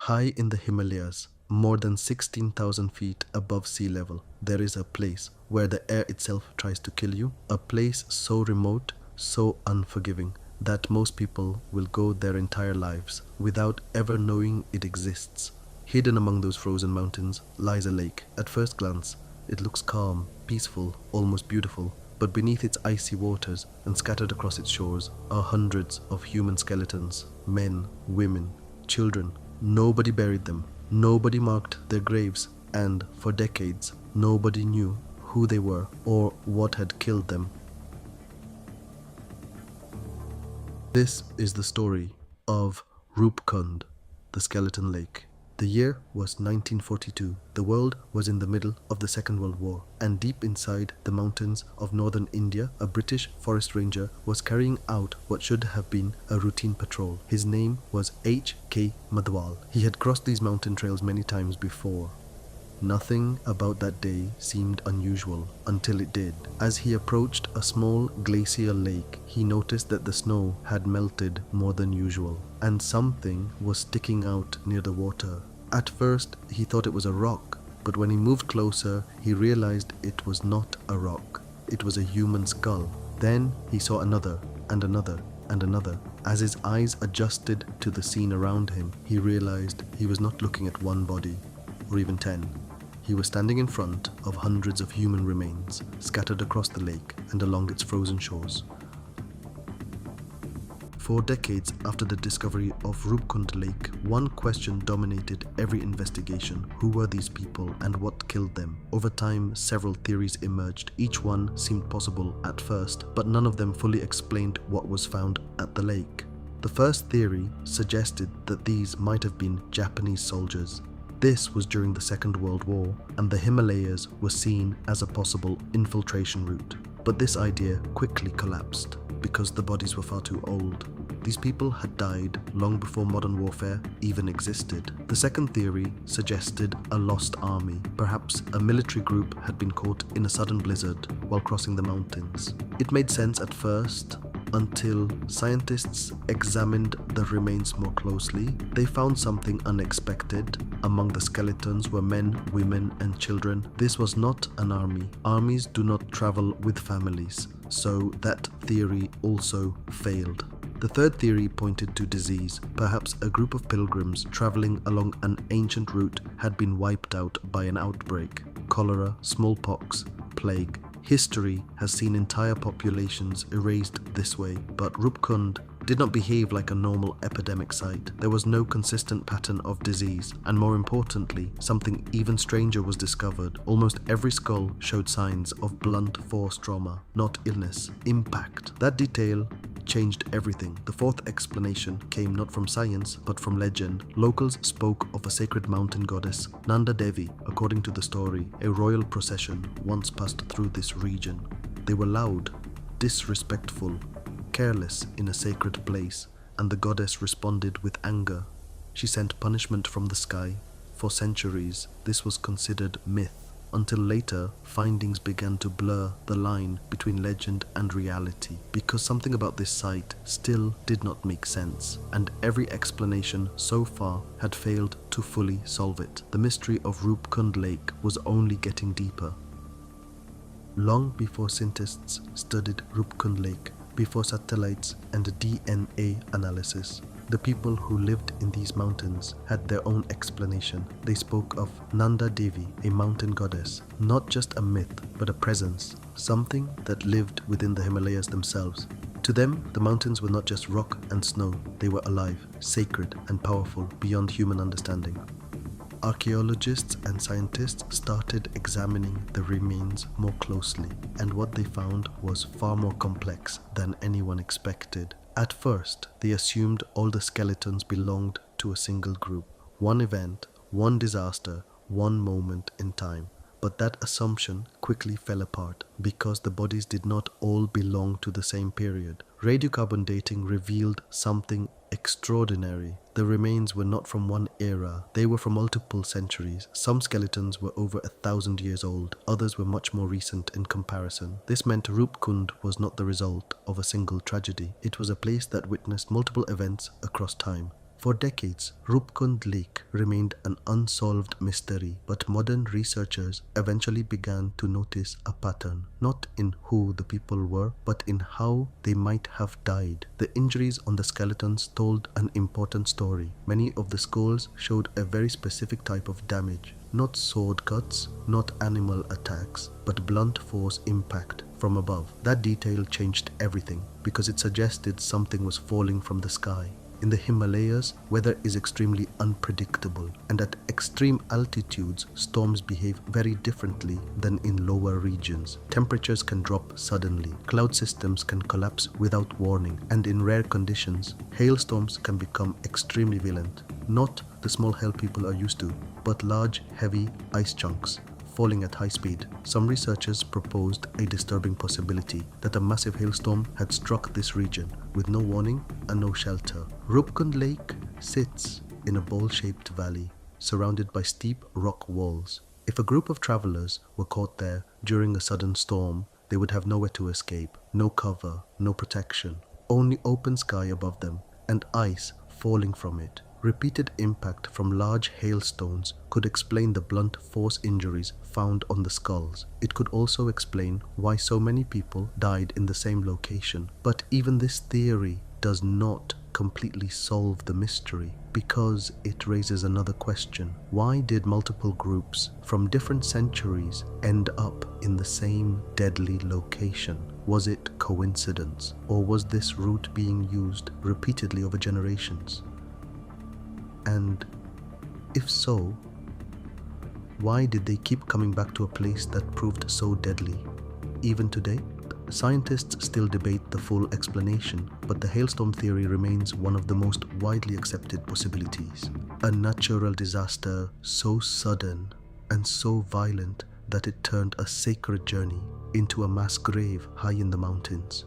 High in the Himalayas, more than 16,000 feet above sea level, there is a place where the air itself tries to kill you. A place so remote, so unforgiving, that most people will go their entire lives without ever knowing it exists. Hidden among those frozen mountains lies a lake. At first glance, it looks calm, peaceful, almost beautiful. But beneath its icy waters and scattered across its shores are hundreds of human skeletons, men, women, children. Nobody buried them, nobody marked their graves, and for decades, nobody knew who they were or what had killed them. This is the story of Roopkund, the skeleton lake. The year was 1942. The world was in the middle of the Second World War, and deep inside the mountains of northern India, a British forest ranger was carrying out what should have been a routine patrol. His name was H.K. Madhwal. He had crossed these mountain trails many times before. Nothing about that day seemed unusual until it did. As he approached a small glacial lake, he noticed that the snow had melted more than usual, and something was sticking out near the water. At first, he thought it was a rock, but when he moved closer, he realized it was not a rock. It was a human skull. Then he saw another, and another, and another. As his eyes adjusted to the scene around him, he realized he was not looking at one body, or even 10. He was standing in front of hundreds of human remains scattered across the lake and along its frozen shores. 4 decades after the discovery of Roopkund Lake, one question dominated every investigation: who were these people and what killed them? Over time, several theories emerged. Each one seemed possible at first, but none of them fully explained what was found at the lake. The first theory suggested that these might have been Japanese soldiers. This was during the Second World War, and the Himalayas were seen as a possible infiltration route. But this idea quickly collapsed because the bodies were far too old. These people had died long before modern warfare even existed. The second theory suggested a lost army. Perhaps a military group had been caught in a sudden blizzard while crossing the mountains. It made sense at first, until scientists examined the remains more closely. They found something unexpected. Among the skeletons were men, women, and children. This was not an army. Armies do not travel with families, so that theory also failed. The third theory pointed to disease. Perhaps a group of pilgrims traveling along an ancient route had been wiped out by an outbreak. Cholera, smallpox, plague. History has seen entire populations erased this way, but Roopkund did not behave like a normal epidemic site. There was no consistent pattern of disease, and more importantly, something even stranger was discovered. Almost every skull showed signs of blunt force trauma, not illness, impact. That detail changed everything. The fourth explanation came not from science, but from legend. Locals spoke of a sacred mountain goddess, Nanda Devi. According to the story, a royal procession once passed through this region. They were loud, disrespectful, careless in a sacred place, and the goddess responded with anger. She sent punishment from the sky. For centuries, this was considered myth, until later findings began to blur the line between legend and reality, because something about this site still did not make sense, and every explanation so far had failed to fully solve it. The mystery of Roopkund Lake was only getting deeper. Long before scientists studied Roopkund Lake, before satellites and DNA analysis, the people who lived in these mountains had their own explanation. They spoke of Nanda Devi, a mountain goddess, not just a myth, but a presence, something that lived within the Himalayas themselves. To them, the mountains were not just rock and snow, they were alive, sacred, and powerful beyond human understanding. Archaeologists and scientists started examining the remains more closely, and what they found was far more complex than anyone expected. At first, they assumed all the skeletons belonged to a single group, one event, one disaster, one moment in time. But that assumption quickly fell apart because the bodies did not all belong to the same period. Radiocarbon dating revealed something extraordinary. The remains were not from one era, they were from multiple centuries. Some skeletons were over 1,000 years old, others were much more recent in comparison. This meant Roopkund was not the result of a single tragedy. It was a place that witnessed multiple events across time. For decades, Roopkund Lake remained an unsolved mystery, but modern researchers eventually began to notice a pattern, not in who the people were, but in how they might have died. The injuries on the skeletons told an important story. Many of the skulls showed a very specific type of damage. Not sword cuts, not animal attacks, but blunt force impact from above. That detail changed everything because it suggested something was falling from the sky. In the Himalayas, weather is extremely unpredictable, and at extreme altitudes, storms behave very differently than in lower regions. Temperatures can drop suddenly, cloud systems can collapse without warning, and in rare conditions, hailstorms can become extremely violent. Not the small hail people are used to, but large, heavy ice chunks falling at high speed. Some researchers proposed a disturbing possibility that a massive hailstorm had struck this region with no warning and no shelter. Roopkund Lake sits in a bowl-shaped valley surrounded by steep rock walls. If a group of travelers were caught there during a sudden storm, they would have nowhere to escape, no cover, no protection, only open sky above them and ice falling from it. Repeated impact from large hailstones could explain the blunt force injuries found on the skulls. It could also explain why so many people died in the same location. But even this theory does not completely solve the mystery, because it raises another question. Why did multiple groups from different centuries end up in the same deadly location? Was it coincidence, or was this route being used repeatedly over generations? And if so, why did they keep coming back to a place that proved so deadly? Even today, scientists still debate the full explanation, but the hailstorm theory remains one of the most widely accepted possibilities. A natural disaster so sudden and so violent that it turned a sacred journey into a mass grave high in the mountains.